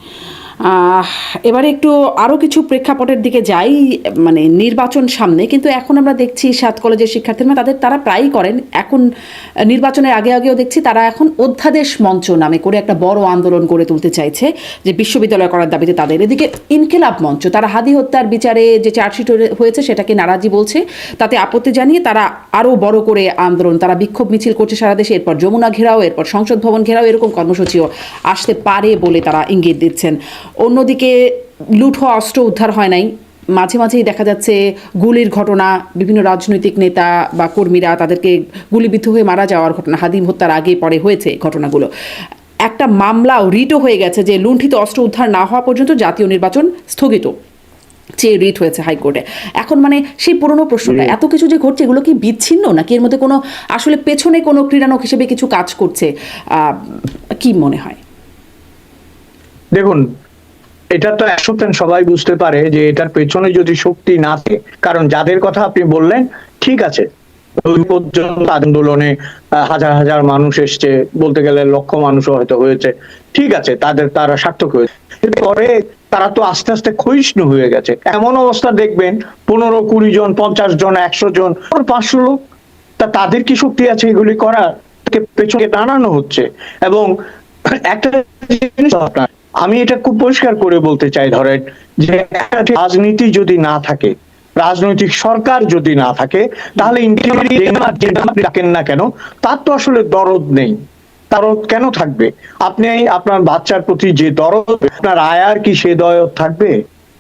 এবারে একটু আরও কিছু প্রেক্ষাপটের দিকে যাই, মানে নির্বাচন সামনে, কিন্তু এখন আমরা দেখছি 7 কলেজের শিক্ষার্থীরা তারা প্রায়ই করেন এখন নির্বাচনের আগেও দেখছি তারা এখন অধ্যাদেশ মঞ্চ নামে করে একটা বড় আন্দোলন গড়ে তুলতে চাইছে যে বিশ্ববিদ্যালয় করার দাবিতে তাদের। এদিকে ইনকিলাব মঞ্চ তারা হাদি হত্যার বিচারে যে চার্জশিট হয়েছে সেটাকে নারাজি বলছে, তাতে আপত্তি জানিয়ে তারা আরও বড় করে আন্দোলন, তারা বিক্ষোভ মিছিল করছে সারা দেশে, এরপর যমুনা ঘেরাও, এরপর সংসদ ভবন ঘেরাও, এরকম কর্মসূচিও আসতে পারে বলে তারা ইঙ্গিত দিচ্ছেন। অন্যদিকে লুট হওয়া অস্ত্র উদ্ধার হয় নাই, মাঝে মাঝেই দেখা যাচ্ছে গুলির ঘটনা, বিভিন্ন রাজনৈতিক নেতা বা কর্মীরা তাদেরকে গুলিবিদ্ধ হয়ে মারা যাওয়ার ঘটনা, হাদিম হত্যার আগে পরে হয়েছে ঘটনাগুলো। একটা মামলাও রিটও হয়ে গেছে যে লুণ্ঠিত অস্ত্র উদ্ধার না হওয়া পর্যন্ত জাতীয় নির্বাচন স্থগিত চেয়ে রিট হয়েছে হাইকোর্টে। এখন মানে সেই পুরনো প্রশ্নটা, এত কিছু যে ঘটছে এগুলো কি বিচ্ছিন্ন নাকি এর মধ্যে কোনো আসলে পেছনে কোনো ক্রীড়ানক হিসেবে কিছু কাজ করছে, কি মনে হয়? দেখুন, এটা তো 100% সবাই বুঝতে পারে যে এটার পেছনে যদি শক্তি না থাকে, কারণ যাদের কথা আপনি বললেন ঠিক আছে, ওই পর্যন্ত আন্দোলনে হাজার হাজার মানুষ এসছে, বলতে গেলে লক্ষ মানুষও হয়তো হয়েছে, ঠিক আছে, তারা সার্থক হয়েছে। পরে তারা তো আস্তে আস্তে ক্ষয়িষ্ণু হয়ে গেছে। এমন অবস্থা দেখবেন 15-20 জন, 50 জন, 100 জন, 500 লোক, তাদের কি শক্তি আছে এগুলি করার? পেছনে টানানো হচ্ছে। এবং একটা জিনিস আপনার, আমি এটা খুব পরিষ্কার করে বলতে চাই, ধরেন যে রাজনীতি যদি না থাকে, রাজনৈতিক সরকার যদি না থাকে, তাহলে ডাকেন না কেন, তার তো আসলে দরদ নেই। দরদ কেন থাকবে? আপনি আপনার বাচ্চার প্রতি যে দরদ, আপনার আয়ার কি সে দরদ থাকবে?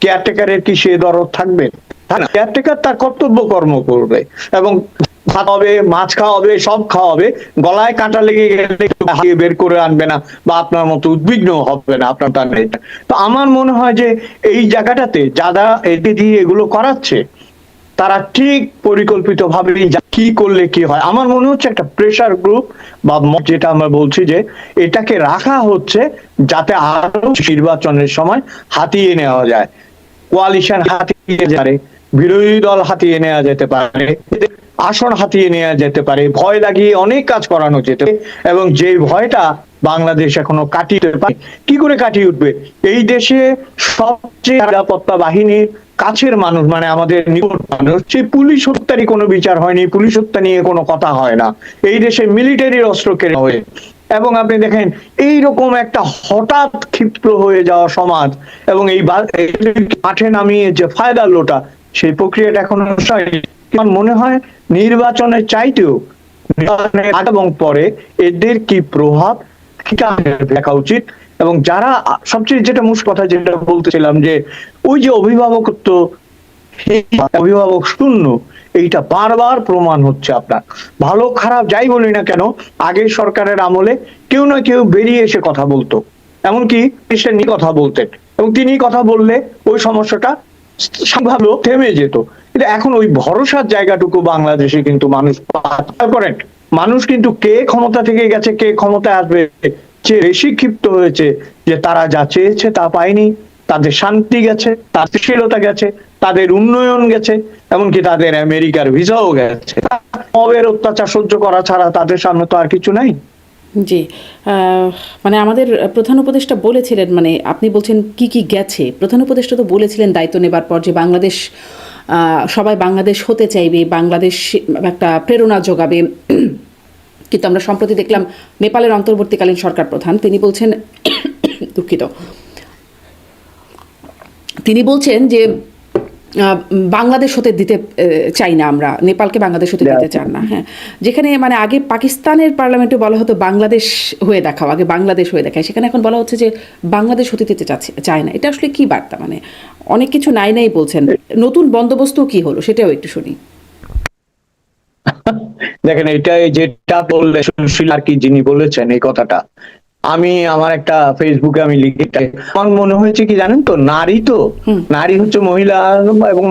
কেয়ারটেকারের কি সে দরদ থাকবে? কেয়ারটেকার তার কর্তব্য কর্ম করবে এবং ভাত হবে, মাছ খাওয়াবে, সব খাওয়াবে, গলায় কাঁটা লেগে গেলে বের করে আনবে না বা আপনার মতো উদ্বিগ্ন হবে না আপনার। তো আমার মনে হয় যে এই জায়গাটাতে যারা এতে দিয়ে এগুলো করাচ্ছে তারা ঠিক পরিকল্পিত ভাবে কি করলে কি হয়। আমার মনে হচ্ছে একটা প্রেসার গ্রুপ বা যেটা আমরা বলছি যে এটাকে রাখা হচ্ছে যাতে আরো নির্বাচনের সময় হাতিয়ে নেওয়া যায়, কোয়ালিশন হাতিয়ে যায়, বিরোধী দল হাতিয়ে নেওয়া যেতে পারে, আসন হাতিয়ে নেওয়া যেতে পারে, ভয় লাগিয়ে অনেক কাজ করানো যেতে পারে। এবং যে ভয়টা বাংলাদেশ এখনো কাটিয়ে পারে, কি করে কাটিয়ে উঠবে? এই দেশে সবচেয়ে নিরাপত্তা বাহিনীর কাছের মানুষ, মানে আমাদের নিকট মানুষ, সেই পুলিশ হত্যারই কোনো বিচার হয়নি, পুলিশ হত্যা নিয়ে কোনো কথা হয় না। এই দেশে মিলিটারির অস্ত্র কেনা হয়ে, এবং আপনি দেখেন এইরকম একটা হঠাৎ ক্ষিপ্র হয়ে যাওয়া সমাজ এবং এই মাঠে নামিয়ে যে ফায়দা লোটা, সেই প্রক্রিয়াটা এখনো আমার মনে হয় নির্বাচনের চাইতেও আগে এবং পরে এদের কি প্রভাব দেখা উচিত। এবং যারা সবচেয়ে যেটা মূল কথা যেটা বলতেছিলাম যে ওই যে অভিভাবকত্ব, অভিভাবক শূন্য, এইটা বারবার প্রমাণ হচ্ছে। আপনার ভালো খারাপ যাই বলি না কেন, আগের সরকারের আমলে কেউ না কেউ বেরিয়ে এসে কথা বলতো, এমনকি নিয়ে কথা বলতেন, এবং তিনি কথা বললে ওই সমস্যাটা ভালো থেমে যেত। কিন্তু এখন ওই ভরসার জায়গাটুকু বাংলাদেশে কিন্তু মানুষ করেন। মানুষ কিন্তু কে ক্ষমতা থেকে গেছে, কে ক্ষমতায় আসবে চেয়ে বেশি ক্ষিপ্ত হয়েছে যে তারা যা চেয়েছে তা পায়নি, তাদের শান্তি গেছে, তার স্থিরতা গেছে, তাদের উন্নয়ন গেছে, এমনকি তাদের আমেরিকার ভিসাও গেছে। মবের অত্যাচার সহ্য করা ছাড়া তাদের সামনে তো আর কিছু নাই। জি, মানে আমাদের প্রধান উপদেষ্টা বলেছিলেন, মানে আপনি বলছেন কি কি গেছে, প্রধান উপদেষ্টা তো বলেছিলেন দায়িত্ব নেবার পর যে বাংলাদেশ, সবাই বাংলাদেশ হতে চাইবে, বাংলাদেশ একটা প্রেরণা যোগাবে। কিন্তু আমরা সম্প্রতি দেখলাম নেপালের অন্তর্বর্তীকালীন সরকার প্রধান তিনি বলছেন, দুঃখিত, তিনি বলছেন যে বাংলাদেশ হতে দিতে চাই না, আমরা নেপালকে বাংলাদেশ হতে দিতে চান না। হ্যাঁ, যেখানে মানে আগে পাকিস্তানের পার্লামেন্টে বলা হতো বাংলাদেশ হয়ে দেখাও, আগে বাংলাদেশ হয়ে দেখায়, সেখানে এখন বলা হচ্ছে যে বাংলাদেশ হতে দিতে চায় না। এটা আসলে কি বার্তা? মানে অনেক কিছু নাই বলছেন, নতুন বন্দোবস্ত কি হলো সেটাও একটু শুনি। দেখেন, এটা যেটা বললে সুশীল আর কি যিনি বলেছেন এই কথাটা, আমি আমার একটা ফেসবুকে আমি লিখি, আমার মনে হয়েছে কি জানেন তো, নারী হচ্ছে মহিলা এবং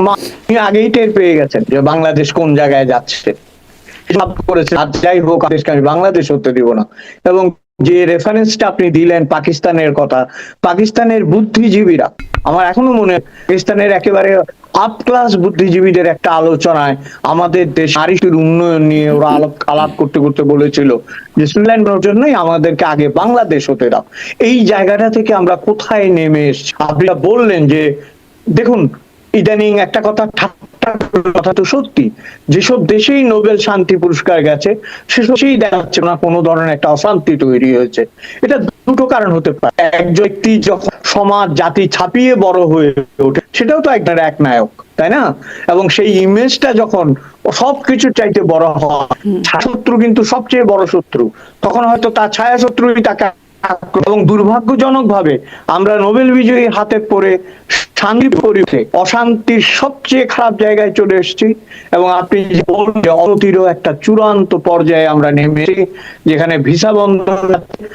আগেই টের পেয়ে গেছেন যে বাংলাদেশ কোন জায়গায় যাচ্ছে, করেছে যাই হোক আমি বাংলাদেশ হতে দিব না। এবং যে রেফারেন্সটা আপনি দিলেন পাকিস্তানের কথা, পাকিস্তানের বুদ্ধিজীবীরা, আমার এখনো মনে হয় পাকিস্তানের একেবারে আপ ক্লাস বুদ্ধিজীবীদের একটা আলোচনায় আমাদের দেশ নারীর উন্নয়ন নিয়ে ওরা আলাপ করতে করতে বলেছিল যে সুইজারল্যান্ডের জন্যই আমাদেরকে আগে বাংলাদেশ হতে দাও। এই জায়গাটা থেকে আমরা কোথায় নেমে এসেছি? আপনি বললেন যে দেখুন, ইদানিং একটা কথা, কথা তো সত্যি, যেসব দেশেই নোবেল শান্তি পুরস্কার গেছে সেসব দেশেই দেখা যাচ্ছে না কোনো ধরনের একটা অশান্তি তৈরি হয়েছে। এটা দুটো কারণ হতে পারে। এক ব্যক্তি যখন সমাজ জাতি ছাপিয়ে বড় হয়ে ওঠে সেটাও তো এক নায়ক, তাই না? এবং সেই ইমেজটা যখন সবকিছু চাইতে বড় হয়, শত্রু কিন্তু সবচেয়ে বড় শত্রু, তখন হয়তো তার ছায়া শত্রুই তাকে। এবং দুর্ভাগ্যজনক ভাবে আমরা নোবেল বিজয়ীর হাতে পড়ে শান্তি পরিবেশে অশান্তির সবচেয়ে খারাপ জায়গায় চলে এসেছি। এবং আপনি যে বললেন অনতিরও একটা চূড়ান্ত পর্যায়ে আমরা নেমেছি, যেখানে ভিসা বন্ধ,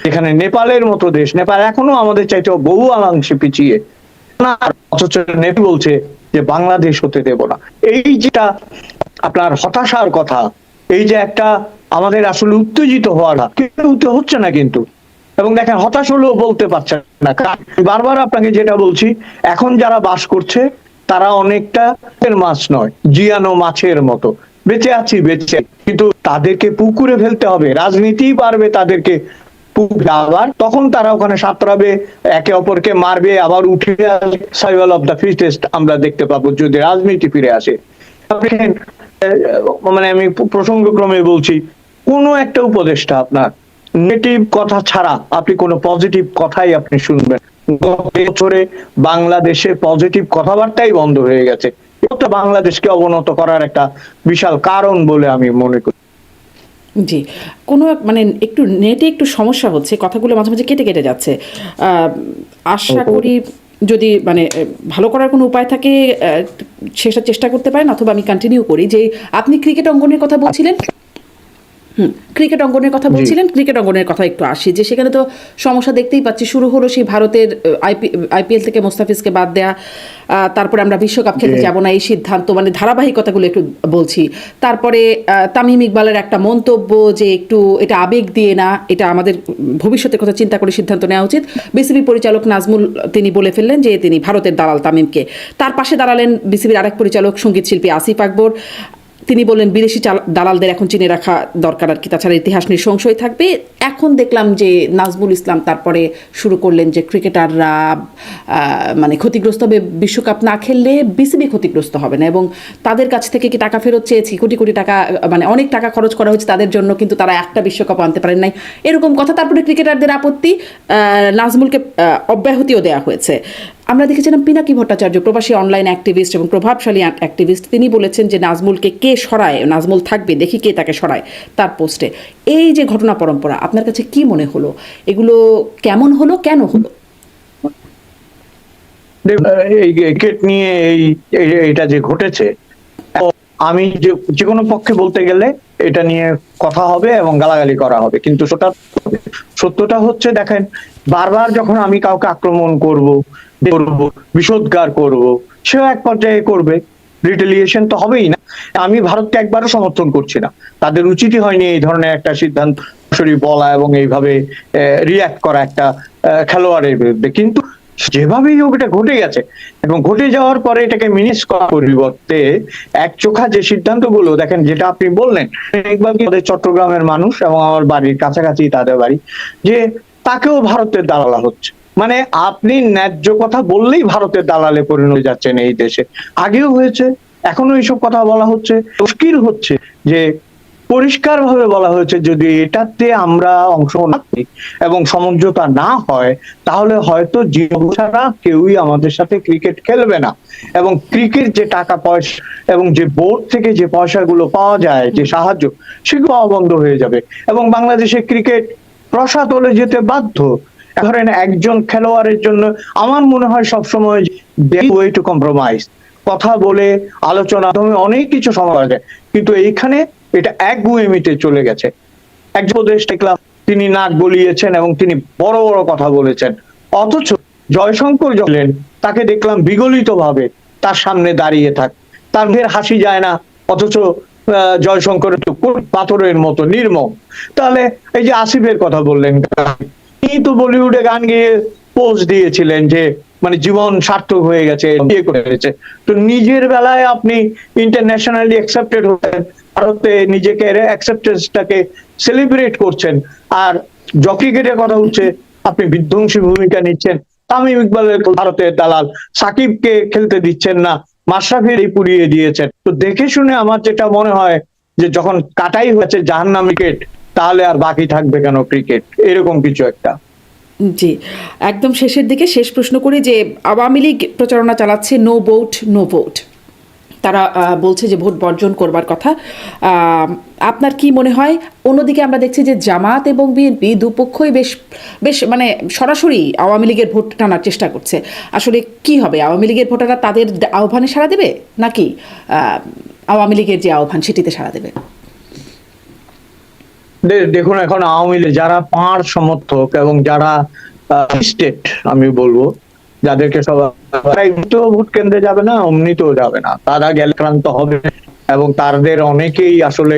যেখানে নেপালের মতো দেশ, নেপাল এখনো আমাদের চাইতে বহু অংশে পিছিয়ে, অথচ নেপাল বলছে যে বাংলাদেশ হতে দেব না। এই যেটা আপনার হতাশার কথা, এই যে একটা আমাদের আসলে উত্তেজিত হওয়াটা কেউ হচ্ছে না কিন্তু, এবং দেখেন হতাশ হলেও বলতে পারছেন না। বারবার আপনাকে যেটা বলছি, এখন যারা বাস করছে তারা অনেকটা মাছ নয়, জিয়ানো মাছের মতো বেঁচে আছি বেঁচে, কিন্তু তাদেরকে পুকুরে ফেলতে হবে, রাজনীতি পারবে তাদেরকে আবার তখন তারা ওখানে সাঁতরাবে, একে অপরকে মারবে, আবার উঠে আসবে, সার্ভাইভাল অফ দ্য ফিটেস্ট আমরা দেখতে পাবো যদি রাজনীতি ফিরে আসে। মানে আমি প্রসঙ্গক্রমে বলছি, কোনো একটা উপদেষ্টা আপনার নেগেটিভ কথা ছাড়া আপনি কোনো পজিটিভ কথাই আপনি শুনবেন। বছরে বাংলাদেশে পজিটিভ কথাবার্তাই বন্ধ হয়ে গেছে। এটা বাংলাদেশকে অবনত করার একটা বিশাল কারণ বলে আমি মনে করি। জি, কোনো মানে একটু নেটে একটু সমস্যা হচ্ছে, কথাগুলো মাঝে মাঝে কেটে কেটে যাচ্ছে। আশা করি যদি মানে ভালো করার কোনো উপায় থাকে সেটা চেষ্টা করতে পারেন, অথবা আমি কন্টিনিউ করি। যে আপনি ক্রিকেট অঙ্গনের কথা বলছিলেন, ক্রিকেট অঙ্গনের কথা বলছিলেন, ক্রিকেট অঙ্গনের কথা একটু আসি। যে সেখানে তো সমস্যা দেখতেই পাচ্ছি, শুরু হলো সেই ভারতের আইপিএল থেকে মোস্তাফিজকে বাদ দেয়া, তারপরে আমরা বিশ্বকাপ খেলতে যাব না এই সিদ্ধান্ত, মানে ধারাবাহিকতাগুলো একটু বলছি। তারপরে তামিম ইকবালের একটা মন্তব্য যে একটু এটা আবেগ দিয়ে না, এটা আমাদের ভবিষ্যতের কথা চিন্তা করে সিদ্ধান্ত নেওয়া উচিত। বিসিবি পরিচালক নাজমুল তিনি বলে ফেললেন যে তিনি ভারতের দালাল তামিমকে। তার পাশে দাঁড়ালেন বিসিবির আরেক পরিচালক সঙ্গীত শিল্পী আসিফ আকবর, তিনি বললেন বিদেশি দালালদের এখন চিনে রাখা দরকার, আর কি তাছাড়া ইতিহাস নিয়ে সংশয় থাকবে। এখন দেখলাম যে নাজমুল ইসলাম তারপরে শুরু করলেন যে ক্রিকেটাররা মানে ক্ষতিগ্রস্ত হবে, বিশ্বকাপ না খেললে বিসিবি ক্ষতিগ্রস্ত হবে না, এবং তাদের কাছ থেকে কি টাকা ফেরত চেয়েছি, কোটি কোটি টাকা, মানে অনেক টাকা খরচ করা হয়েছে তাদের জন্য, কিন্তু তারা একটা বিশ্বকাপ আনতে পারেন নাই, এরকম কথা। তারপরে ক্রিকেটারদের আপত্তি, নাজমুলকে অব্যাহতিও দেওয়া হয়েছে। আমরা দেখেছিলাম পিনাকি ভট্টাচার্য, প্রবাসী অনলাইন অ্যাক্টিভিস্ট এবং প্রভাবশালী অ্যাক্টিভিস্ট, তিনি বলেছেন যে নাজমুলকে কে সরায়, নাজমুল থাকবে দেখি কে তাকে সরায় তার পোস্টে। এই যে ঘটনা পরম্পরা, আপনার কাছে কি মনে হলো, এগুলো কেমন হলো, কেন হলো? এই ক্রিকেট নিয়ে এটা যে ঘটেছে, আমি যে কোনো পক্ষে বলতে গেলে এটা নিয়ে কথা হবে এবং গালাগালি করা হবে, কিন্তু সত্যটা হচ্ছে, দেখেন বারবার যখন আমি কাউকে আক্রমণ করব, বিষোদ্গার করব, সেও এক পর্যায়ে করবে, রিটেলিয়েশন তো হবেই না। আমি ভারতকে একবারও সমর্থন করছি না, তাদের উচিতই হয়নি এই ধরনের একটা সিদ্ধান্ত বলা এবং এইভাবে রিয়াক্ট করা একটা খেলোয়াড়ের বিরুদ্ধে। কিন্তু যেভাবেই হোক এটা ঘটে গেছে, এবং ঘটে যাওয়ার পরে এটাকে মিনিস করার পরিবর্তে এক চোখা যে সিদ্ধান্তগুলো, দেখেন যেটা আপনি বললেন, আমাদের চট্টগ্রামের মানুষ এবং আমার বাড়ির কাছাকাছি তাদের বাড়ি, যে তাকেও ভারতের দালালা হচ্ছে। মানে আপনি ন্যায্য কথা বললেই ভারতের দালালে পরিণত যাচ্ছেন এই দেশে, আগেও হয়েছে, এখনো এইসব কথা বলা হচ্ছে। মুশকিল হচ্ছে যে পরিষ্কার ভাবে বলা হয়েছে যদি এটাতে আমরা অংশ না নিই এবং সমঝোতা না হয়, তাহলে হয়তো ছাড়া কেউই আমাদের সাথে ক্রিকেট খেলবে না। এবং ক্রিকেট যে টাকা পয়সা এবং যে বোর্ড থেকে যে পয়সাগুলো পাওয়া যায়, যে সাহায্য, সেগুলো বন্ধ হয়ে যাবে এবং বাংলাদেশে ক্রিকেট রসাতলে যেতে বাধ্য। ধরেন একজন খেলোয়াড়ের জন্য আমার মনে হয় সবসময় ওয়ে টু কম্প্রোমাইজ, কথা বলে আলোচনা অনেক কিছু সমাধান যায়, কিন্তু এইখানে এটা একগুঁয়েমিতে চলে গেছে। একজন দেশ দেখলাম তিনি নাক গলিয়েছেন এবং তিনি বড় বড় কথা বলেছেন, অথচ জয়শঙ্কর যখন তাকে দেখলাম বিগলিত ভাবে তার সামনে দাঁড়িয়ে থাক, তার মুখের হাসি যায় না, অথচ জয়শঙ্করের তো পাথরের মতো নির্মম। তাহলে এই যে আসিফের কথা বললেন, তিনি তো বলিউডে গান গেয়ে পোস্ট দিয়েছিলেন যে মানে জীবন সার্থক হয়ে গেছে, বিয়ে করেছে। তো নিজের বেলায় আপনি ইন্টারন্যাশনালি অ্যাকসেপ্টেড হচ্ছেন, ভারতে নিজেকে অ্যাকসেপ্টেন্সটাকে সেলিব্রেট করছেন, আর ক্রিকেটের কথা হচ্ছে আপনি বিধ্বংসী ভূমিকা নিচ্ছেন। তামিম ইকবালের ভারতের দালাল, সাকিবকে খেলতে দিচ্ছেন না, মাশরাফির পুড়িয়ে দিয়েছেন। তো দেখে শুনে আমার যেটা মনে হয় যে যখন কাটাই হয়েছে জাহান্নাম ক্রিকেট, তাহলে আর বাকি থাকবে কেন ক্রিকেট, এরকম কিছু একটা। জি, একদম শেষের দিকে শেষ প্রশ্ন করি যে আওয়ামী লীগ প্রচারণা চালাচ্ছে নো ভোট নো ভোট, তারা বলছে যে ভোট বর্জন করবার কথা। আপনার কি মনে হয়? অন্যদিকে আমরা দেখছি যে জামাত এবং বিএনপি দুপক্ষই বেশ বেশ মানে সরাসরি আওয়ামী লীগের ভোট টানার চেষ্টা করছে। আসলে কি হবে, আওয়ামী লীগের ভোটাররা তাদের আহ্বানে সাড়া দেবে, নাকি আওয়ামী লীগের যে আহ্বান সেটিতে সাড়া দেবে? দেখুন, এখন আওয়ামী লীগ যারা পাঁড় সমর্থক এবং যারা স্টেট আমি বলবো, যাদেরকে সবাই ভোট কেন্দ্রে যাবে না, অমনিতেও যাবে না, তারা গেলে ক্রান্ত হবে। এবং তাদের অনেকেই আসলে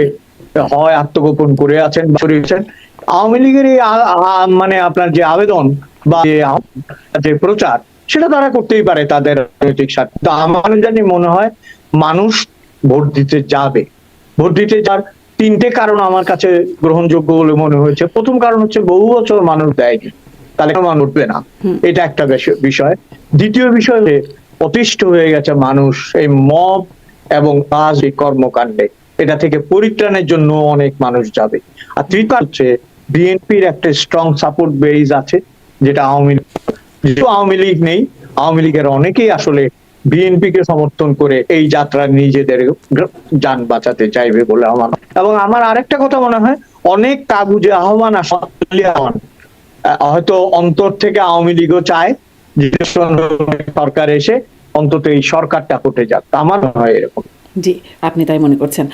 হয় আত্মগোপন করে আছেন বা করেছেন। আওয়ামী লীগের এই মানে আপনার যে আবেদন বা যে প্রচার, সেটা তারা করতেই পারে তাদের রাজনৈতিক স্বার্থে। তো আমার জানি মনে হয় মানুষ ভোট দিতে যাবে। ভোট দিতে যার তিনটে কারণ আমার কাছে গ্রহণযোগ্য বলে মনে হয়েছে। প্রথম কারণ হচ্ছে বহু বছর মানুষ দেয়নি, তাহলে মানুষ উঠবে না, এটা একটা বিষয়। দ্বিতীয় বিষয়, অতিষ্ঠ হয়ে গেছে মানুষ এই মব এবং রাজনৈতিক কর্মকাণ্ডে, এটা থেকে পরিত্রাণের জন্য অনেক মানুষ যাবে। আর তৃতীয় হচ্ছে বিএনপির একটা স্ট্রং সাপোর্ট বেস আছে, যেটা আওয়ামী লীগ নেই। আওয়ামী লীগের অনেকেই আসলে বিএনপি কে সমর্থন করে এই যাত্রা নিজেদের যান বাঁচাতে চাইবে বলে আমার। এবং আমার আরেকটা কথা মনে হয়, অনেক কাগুজে আহ্বান হয়তো অন্তর থেকে আওয়ামী লীগও চায় যে সরকার এসে অন্তত এই সরকারটা হতে যাক, আমার মনে হয় এরকম। জি, আপনি তাই মনে করছেন।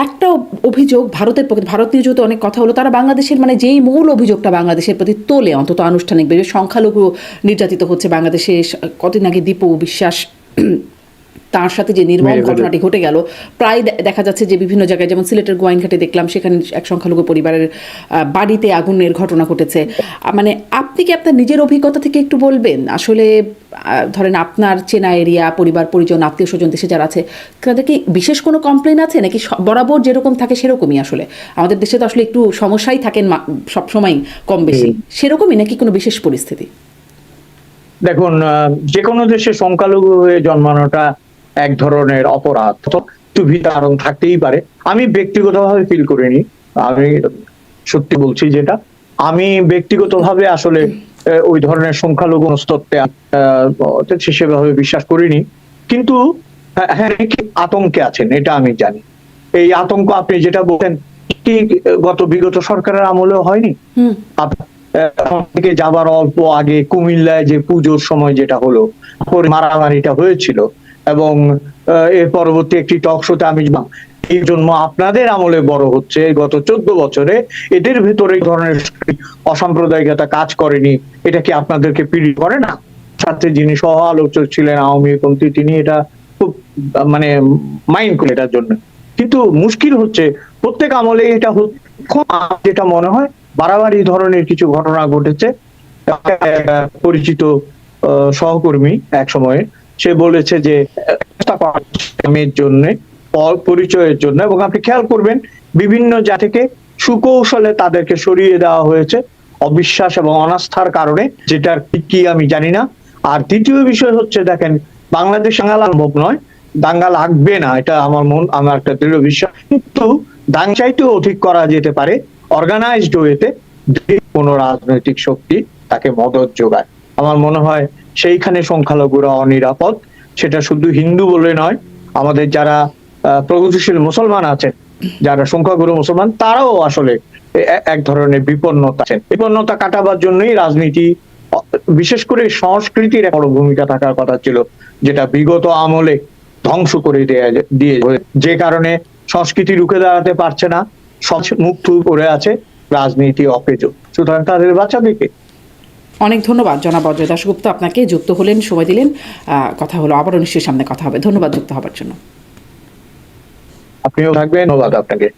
একটা অভিযোগ ভারতের পক্ষে, ভারত নিয়ে যেহেতু অনেক কথা হলো, তারা বাংলাদেশের মানে যেই মূল অভিযোগটা বাংলাদেশের প্রতি তোলে, অন্তত আনুষ্ঠানিকভাবে সংখ্যালঘু নির্যাতিত হচ্ছে বাংলাদেশে। কদিন আগে দীপু বিশ্বাস তার সাথে যে নির্মম ঘটনাটি ঘটে গেল, প্রায় দেখা যাচ্ছে যে বিভিন্ন জায়গায়, যেমন সিলেটের গোয়াইনঘাটে দেখলাম, সেখানে এক সংখ্যালঘু পরিবারের বাড়িতে আগুনের ঘটনা ঘটেছে। মানে আপনি কি আপনার নিজের অভিজ্ঞতা থেকে একটু বলবেন, আসলে ধরেন আপনার চেনা এরিয়া, পরিবার পরিজন, আত্মীয় স্বজন দেশে যারা আছে, তাদের কি বিশেষ কোনো কমপ্লেন আছে, নাকি বরাবর যেরকম থাকে সেরকমই? আসলে আমাদের দেশে তো আসলে একটু সমস্যাই থাকেন সবসময় কম বেশি, সেরকমই নাকি কোনো বিশেষ পরিস্থিতি? দেখুন, যে কোনো দেশে সংখ্যালঘু হয়ে জন্মানোটা এক ধরনের অপরাধ, একটু কারণ থাকতেই পারে। আমি ব্যক্তিগতভাবে ফিল করিনি, আমি সত্যি বলছি, যেটা আমি ব্যক্তিগতভাবে আসলে ওই ধরনের সংখ্যালঘু তত্ত্বে সেভাবে বিশ্বাস করিনি। কিন্তু হ্যাঁ, আতঙ্কে আছেন, এটা আমি জানি। এই আতঙ্ক আপনি যেটা বলছেন, কি বিগত সরকারের আমলেও হয়নি? থেকে যাবার অল্প আগে কুমিল্লায় যে পুজোর সময় যেটা হলো, মারামারিটা হয়েছিল, এবং এর পরবর্তী একটি টক শোতে আমি এই জন্য আপনাদের আমলে বড় হচ্ছে গত 14 বছরে, এদের ভেতরে এই ধরনের অসাম্প্রদায়িকতা কাজ করেনি, এটা কি আপনাদেরকে পীড়িত করে না? সাথে যিনি সহ আলোচক ছিলেন আওয়ামী পন্থী, তিনি এটা খুব মানে মাইন্ড করে এটার জন্য। কিন্তু মুশকিল হচ্ছে প্রত্যেক আমলে এটা যেটা মনে হয় বাড়াবাড়ি ধরনের কিছু ঘটনা ঘটেছে। পরিচিত সহকর্মী এক সময়ে সে বলেছে যে জন্য, পরিচয়ের জন্য, এবং আপনি খেয়াল করবেন বিভিন্ন জায়গা থেকে সুকৌশলে তাদেরকে সরিয়ে দেওয়া হয়েছে অবিশ্বাস এবং অনাস্থার কারণে, যেটা কি আমি জানি না। আর দ্বিতীয় বিষয় হচ্ছে, দেখেন, বাংলাদেশ দাঙ্গা সম্ভব নয়, দাঙ্গা লাগবে না, এটা আমার একটা দৃঢ় বিশ্বাস। কিন্তু দাঙ্গা চাইতেও অধিক করা যেতে পারে অর্গানাইজড ওয়েতে, কোন রাজনৈতিক শক্তি তাকে মদত যোগায়। আমার মনে হয় সেইখানে সংখ্যালঘুরা অনিরাপদ। সেটা শুধু হিন্দু বলে নয়, আমাদের যারা প্রগতিশীল মুসলমান আছেন, যারা সংখ্যাগুরু মুসলমান, তারাও আসলে এক ধরনের বিপন্নতা কাটাবার জন্যই রাজনীতি, বিশেষ করে সংস্কৃতির বড় ভূমিকা থাকার কথা ছিল, যেটা বিগত আমলে ধ্বংস করে দিয়ে, যে কারণে সংস্কৃতি রুখে দাঁড়াতে পারছে না, সব মুখ করে আছে, রাজনীতি অকেজো। সুতরাং তাদের বাঁচাবে কে? অনেক ধন্যবাদ জনাব অজয় দাশগুপ্ত, আপনাকে যুক্ত হলেন, সময় দিলেন, কথা হলো, আবারও নিশ্চয়ই সামনে কথা হবে। ধন্যবাদ যুক্ত হবার জন্য। আপনিও থাকবেন, ধন্যবাদ আপনাকে।